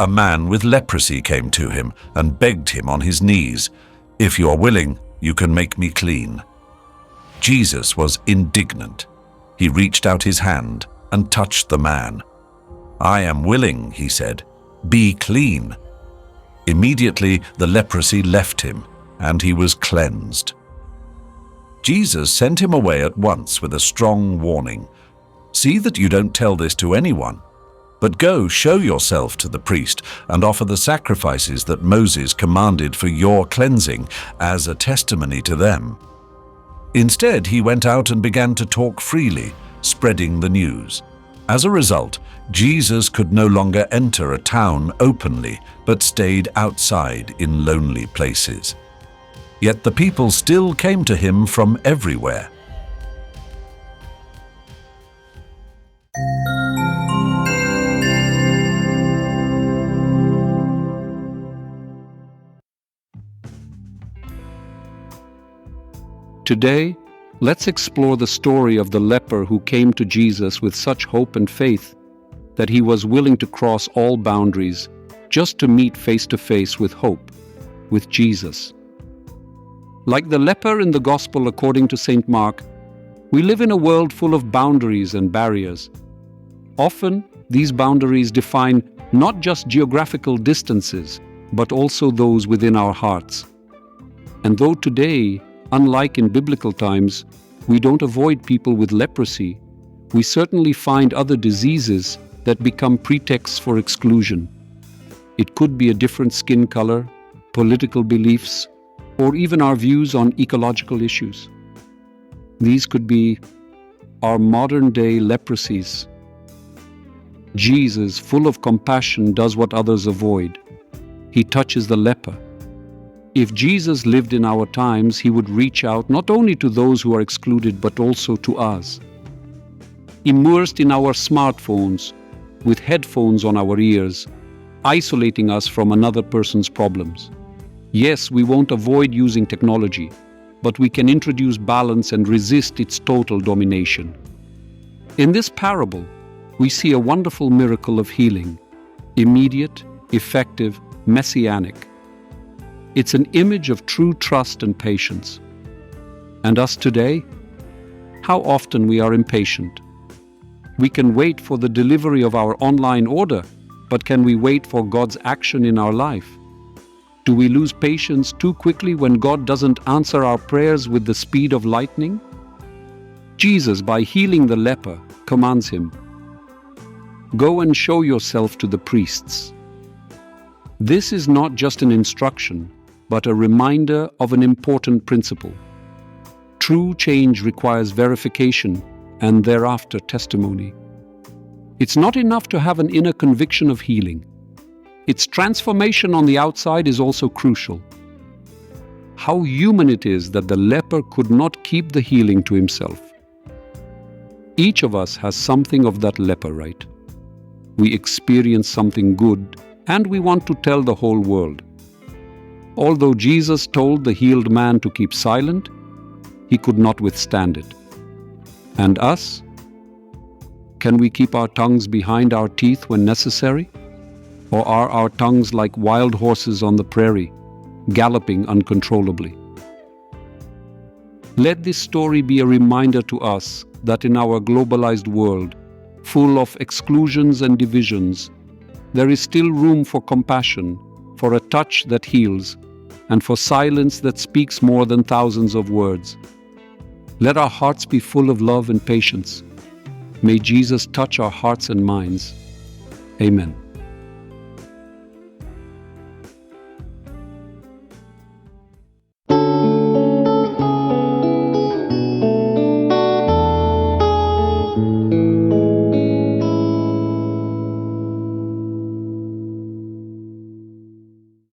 a man with leprosy came to him and begged him on his knees, "If you are willing, you can make me clean." Jesus was indignant. He reached out his hand and touched the man. "I am willing," he said. "Be clean." Immediately the leprosy left him, and he was cleansed. Jesus sent him away at once with a strong warning. "See that you don't tell this to anyone, but go show yourself to the priest and offer the sacrifices that Moses commanded for your cleansing as a testimony to them." Instead, he went out and began to talk freely, spreading the news. As a result, Jesus could no longer enter a town openly, but stayed outside in lonely places. Yet the people still came to him from everywhere. Today, let's explore the story of the leper who came to Jesus with such hope and faith that he was willing to cross all boundaries just to meet face to face with hope, with Jesus. Like the leper in the Gospel according to St. Mark, we live in a world full of boundaries and barriers. Often, these boundaries define not just geographical distances, but also those within our hearts. And though today, unlike in biblical times, we don't avoid people with leprosy, we certainly find other diseases that become pretexts for exclusion. It could be a different skin color, political beliefs, or even our views on ecological issues. These could be our modern-day leprosies. Jesus, full of compassion, does what others avoid. He touches the leper. If Jesus lived in our times, he would reach out not only to those who are excluded, but also to us. Immersed in our smartphones, with headphones on our ears, isolating us from another person's problems. Yes, we won't avoid using technology, but we can introduce balance and resist its total domination. In this parable, we see a wonderful miracle of healing, immediate, effective, messianic. It's an image of true trust and patience. And us today? How often we are impatient. We can wait for the delivery of our online order, but can we wait for God's action in our life? Do we lose patience too quickly when God doesn't answer our prayers with the speed of lightning? Jesus, by healing the leper, commands him, "Go and show yourself to the priests." This is not just an instruction, but a reminder of an important principle. True change requires verification and thereafter testimony. It's not enough to have an inner conviction of healing. Its transformation on the outside is also crucial. How human it is that the leper could not keep the healing to himself. Each of us has something of that leper, right? We experience something good, and we want to tell the whole world. Although Jesus told the healed man to keep silent, he could not withstand it. And us? Can we keep our tongues behind our teeth when necessary? Or are our tongues like wild horses on the prairie, galloping uncontrollably? Let this story be a reminder to us that in our globalized world, full of exclusions and divisions, there is still room for compassion, for a touch that heals, and for silence that speaks more than thousands of words. Let our hearts be full of love and patience. May Jesus touch our hearts and minds. Amen.